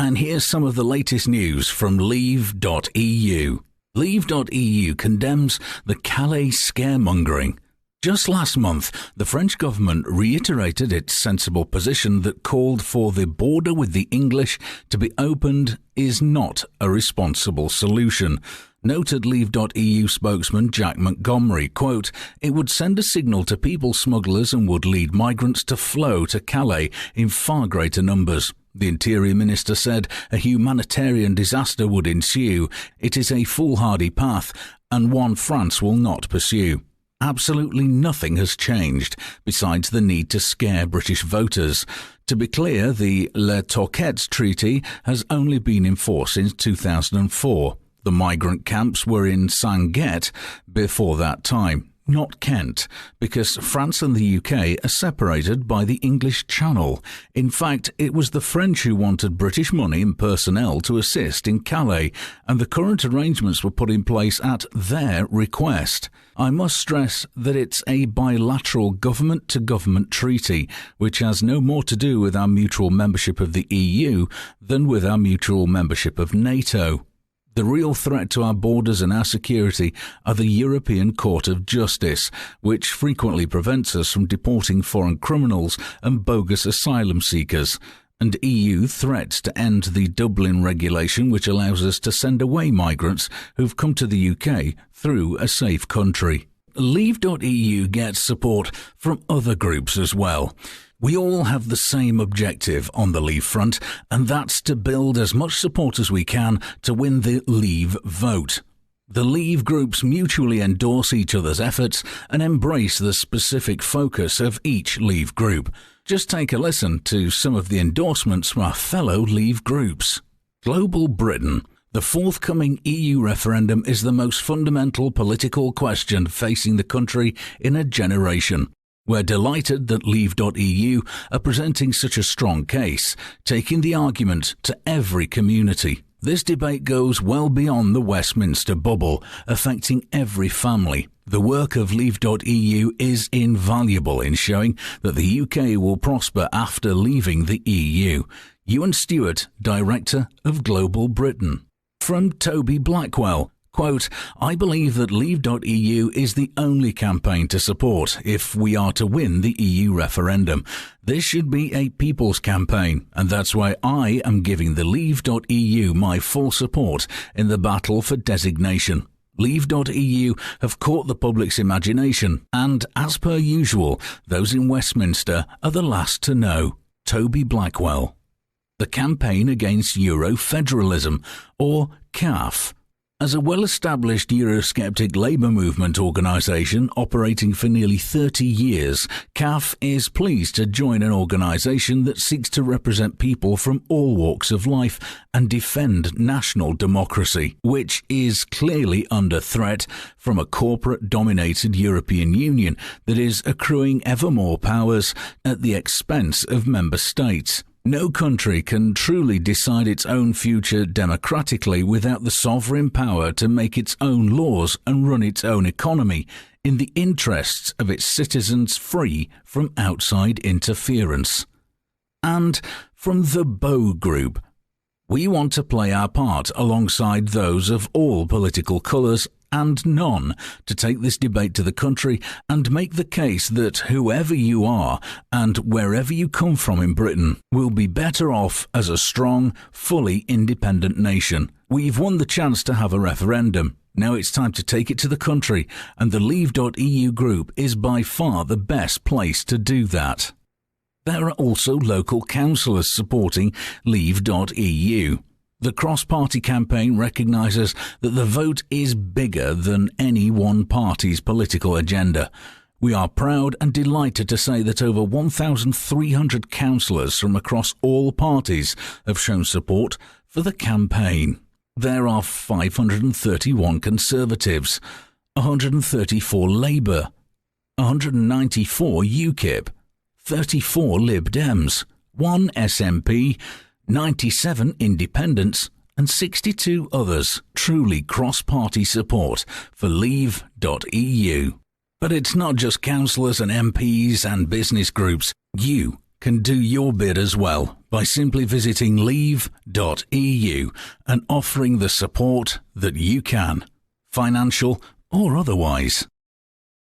And here's some of the latest news from Leave.EU. Leave.EU condemns the Calais scaremongering. Just last month, the French government reiterated its sensible position that called for the border with the English to be opened is not a responsible solution. Noted Leave.EU spokesman Jack Montgomery, quote, "It would send a signal to people smugglers and would lead migrants to flow to Calais in far greater numbers." The Interior Minister said a humanitarian disaster would ensue. It is a foolhardy path and one France will not pursue. Absolutely nothing has changed besides the need to scare British voters. To be clear, the Le Touquet Treaty has only been in force since 2004. The migrant camps were in Sanguet before that time, not Kent, because France and the UK are separated by the English Channel. In fact, it was the French who wanted British money and personnel to assist in Calais, and the current arrangements were put in place at their request. I must stress that it's a bilateral government-to-government treaty, which has no more to do with our mutual membership of the EU than with our mutual membership of NATO. The real threat to our borders and our security are the European Court of Justice, which frequently prevents us from deporting foreign criminals and bogus asylum seekers, and EU threats to end the Dublin regulation, which allows us to send away migrants who've come to the UK through a safe country. Leave.EU gets support from other groups as well. We all have the same objective on the Leave front, and that's to build as much support as we can to win the Leave vote. The Leave groups mutually endorse each other's efforts and embrace the specific focus of each Leave group. Just take a listen to some of the endorsements from our fellow Leave groups. Global Britain. The forthcoming EU referendum is the most fundamental political question facing the country in a generation. We're delighted that Leave.EU are presenting such a strong case, taking the argument to every community. This debate goes well beyond the Westminster bubble, affecting every family. The work of Leave.EU is invaluable in showing that the UK will prosper after leaving the EU. Ewan Stewart, Director of Global Britain. From Toby Blackwell, quote, "I believe that Leave.EU is the only campaign to support if we are to win the EU referendum. This should be a people's campaign, and that's why I am giving the Leave.EU my full support in the battle for designation. Leave.EU have caught the public's imagination, and as per usual, those in Westminster are the last to know." Toby Blackwell. The Campaign Against Euro-Federalism, or CAF. As a well-established Eurosceptic labour movement organisation operating for nearly 30 years, CAF is pleased to join an organisation that seeks to represent people from all walks of life and defend national democracy, which is clearly under threat from a corporate-dominated European Union that is accruing ever more powers at the expense of member states. No country can truly decide its own future democratically without the sovereign power to make its own laws and run its own economy in the interests of its citizens, free from outside interference. And from the Bow Group. We want to play our part alongside those of all political colours and none to take this debate to the country and make the case that whoever you are and wherever you come from in Britain will be better off as a strong, fully independent nation. We've won the chance to have a referendum. Now it's time to take it to the country, and the Leave.EU group is by far the best place to do that. There are also local councillors supporting Leave.EU. The cross-party campaign recognises that the vote is bigger than any one party's political agenda. We are proud and delighted to say that over 1,300 councillors from across all parties have shown support for the campaign. There are 531 Conservatives, 134 Labour, 194 UKIP, 34 Lib Dems, 1 SNP, 97 independents and 62 others. Truly cross-party support for Leave.EU. But it's not just councillors and MPs and business groups. You can do your bit as well by simply visiting Leave.EU and offering the support that you can, financial or otherwise.